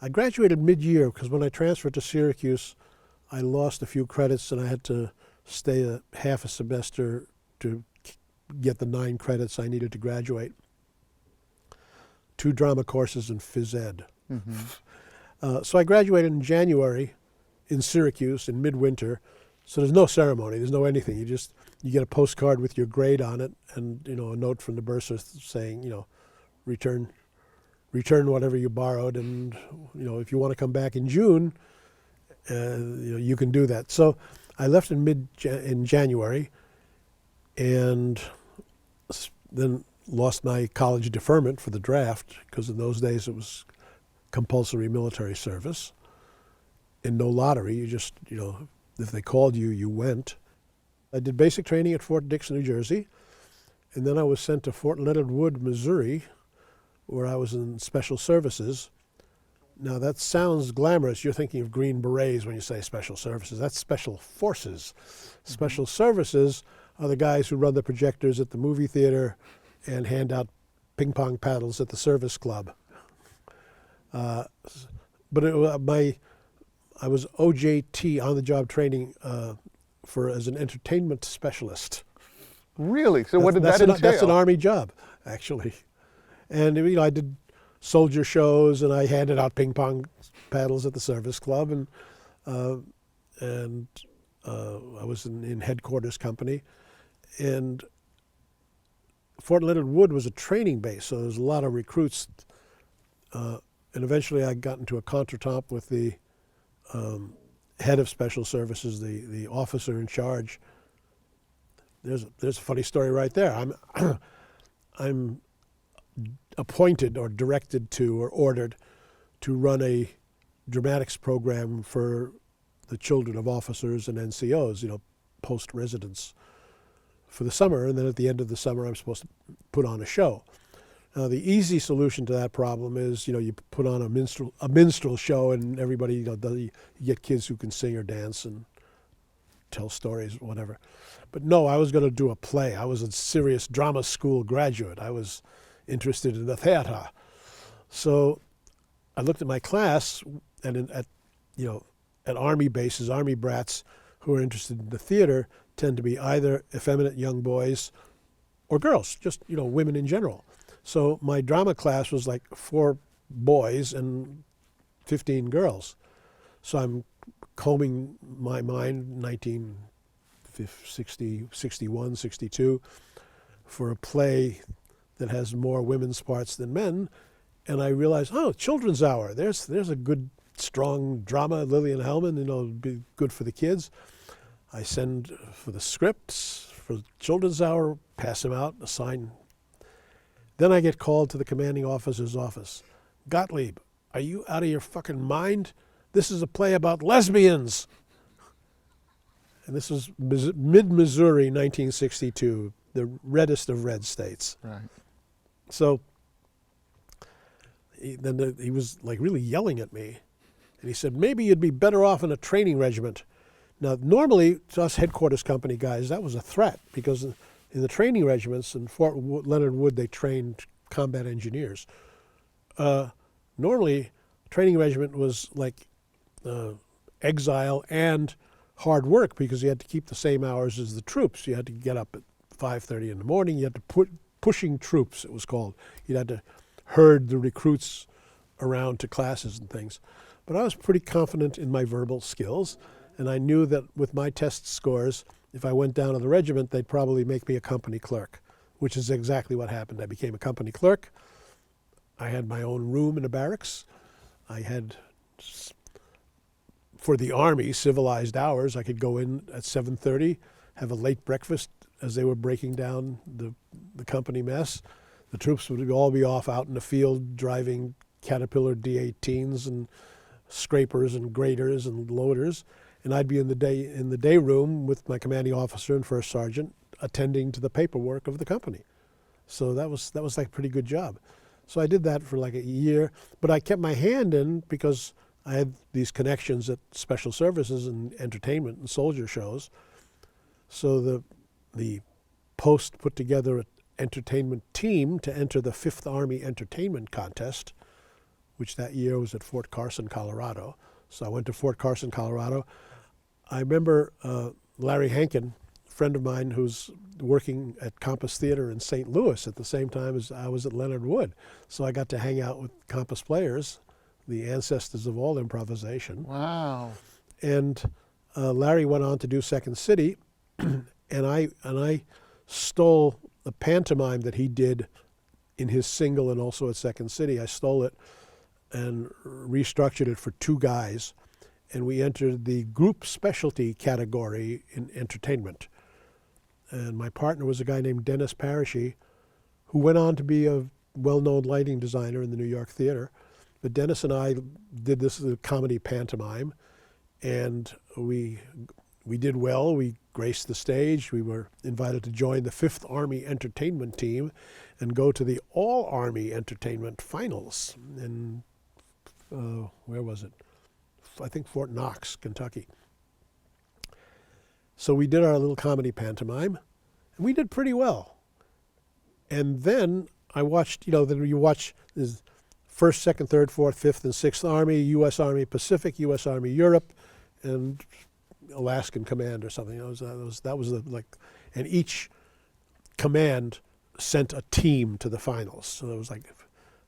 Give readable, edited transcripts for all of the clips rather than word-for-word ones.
I graduated mid-year because when I transferred to Syracuse, I lost a few credits and I had to stay half a semester to get the 9 credits I needed to graduate. 2 drama courses and phys ed. So I graduated in January in Syracuse in midwinter. So there's no ceremony, there's no anything. You get a postcard with your grade on it and a note from the bursar saying, return whatever you borrowed, and if you want to come back in June, you can do that. So I left in January, and then lost my college deferment for the draft because in those days it was compulsory military service and no lottery. You just if they called you, you went. I did basic training at Fort Dix, New Jersey, and then I was sent to Fort Leonard Wood, Missouri, where I was in special services. Now that sounds glamorous. You're thinking of Green Berets when you say special services. That's special forces. Special services are the guys who run the projectors at the movie theater and hand out ping pong paddles at the service club. I was OJT, on the job training, as an entertainment specialist. Really? So what did that entail? That's an Army job, actually. And I did soldier shows, and I handed out ping pong paddles at the service club, and I was in headquarters company, and Fort Leonard Wood was a training base, so there was a lot of recruits, and eventually I got into a contretemps with the head of special services, the officer in charge. There's a funny story right there. I'm appointed or directed to or ordered to run a dramatics program for the children of officers and NCOs, post-residence for the summer, and then at the end of the summer I'm supposed to put on a show. Now the easy solution to that problem is, you put on a minstrel show, and everybody, you get kids who can sing or dance and tell stories, whatever. But no, I was going to do a play. I was a serious drama school graduate. I was interested in the theater. So I looked at my class, and at Army bases, Army brats who are interested in the theater tend to be either effeminate young boys or girls, just, women in general. So my drama class was like 4 boys and 15 girls. So I'm combing my mind, 1960, 61, 62, for a play that has more women's parts than men, and I realized, children's hour. There's a good, strong drama. Lillian Hellman, it'd be good for the kids. I send for the scripts for children's hour, pass them out, assign. Then I get called to the commanding officer's office. Gottlieb, are you out of your fucking mind? This is a play about lesbians. And this was mid-Missouri, 1962, the reddest of red states. Right. So he was like really yelling at me. And he said, maybe you'd be better off in a training regiment. Now, normally, to us headquarters company guys, that was a threat, because in the training regiments in Fort Leonard Wood, they trained combat engineers. Normally, training regiment was like exile and hard work, because you had to keep the same hours as the troops. You had to get up at 5:30 in the morning. You had to pushing troops, it was called. You had to herd the recruits around to classes and things. But I was pretty confident in my verbal skills, and I knew that with my test scores, if I went down to the regiment, they'd probably make me a company clerk, which is exactly what happened. I became a company clerk. I had my own room in the barracks. I had, for the Army, civilized hours. I could go in at 7:30, have a late breakfast as they were breaking down the company mess. The troops would all be off out in the field driving Caterpillar D-18s and scrapers and graders and loaders, and I'd be in the day room with my commanding officer and first sergeant attending to the paperwork of the company. So that was like a pretty good job. So I did that for like a year, but I kept my hand in because I had these connections at special services and entertainment and soldier shows. So the post put together an entertainment team to enter the 5th Army Entertainment Contest, which that year was at Fort Carson, Colorado. So I went to Fort Carson, Colorado. I remember Larry Hankin, a friend of mine who's working at Compass Theater in St. Louis at the same time as I was at Leonard Wood. So I got to hang out with Compass players, the ancestors of all improvisation. Wow. And Larry went on to do Second City, and I stole the pantomime that he did in his single and also at Second City. I stole it and restructured it for two guys, and we entered the group specialty category in entertainment. And my partner was a guy named Dennis Parashy, who went on to be a well-known lighting designer in the New York theater. But Dennis and I did this as a comedy pantomime, and we did well. We graced the stage. We were invited to join the 5th Army Entertainment Team and go to the All-Army Entertainment Finals in, where was it? I think Fort Knox, Kentucky. So we did our little comedy pantomime, and we did pretty well. And then I watched, then you watch this 1st, 2nd, 3rd, 4th, 5th, and 6th Army, U.S. Army Pacific, U.S. Army Europe, and Alaskan Command or something. That was and each command sent a team to the finals. So there was like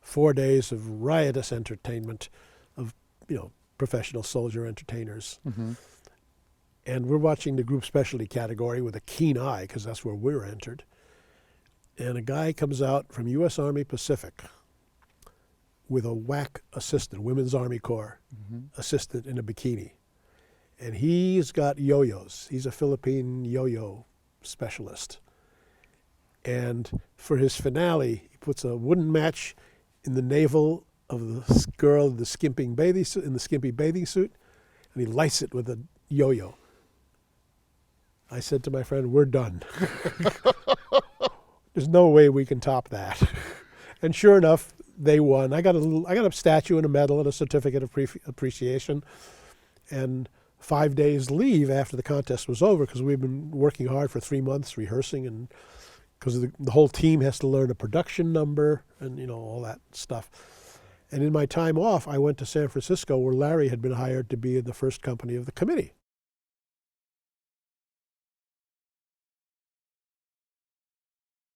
4 days of riotous entertainment of, professional soldier entertainers. Mm-hmm. And we're watching the group specialty category with a keen eye because that's where we're entered. And a guy comes out from U.S. Army Pacific with a WAC assistant, Women's Army Corps assistant in a bikini. And he's got yo-yos. He's a Philippine yo-yo specialist. And for his finale, he puts a wooden match in the navel of the girl in the skimpy bathing suit, and he lights it with a yo-yo. I said to my friend, "We're done. There's no way we can top that." And sure enough, they won. I got a statue and a medal and a certificate of appreciation, and 5 days leave after the contest was over because we've been working hard for 3 months rehearsing, and because the whole team has to learn a production number and all that stuff. And in my time off, I went to San Francisco where Larry had been hired to be in the first company of the committee.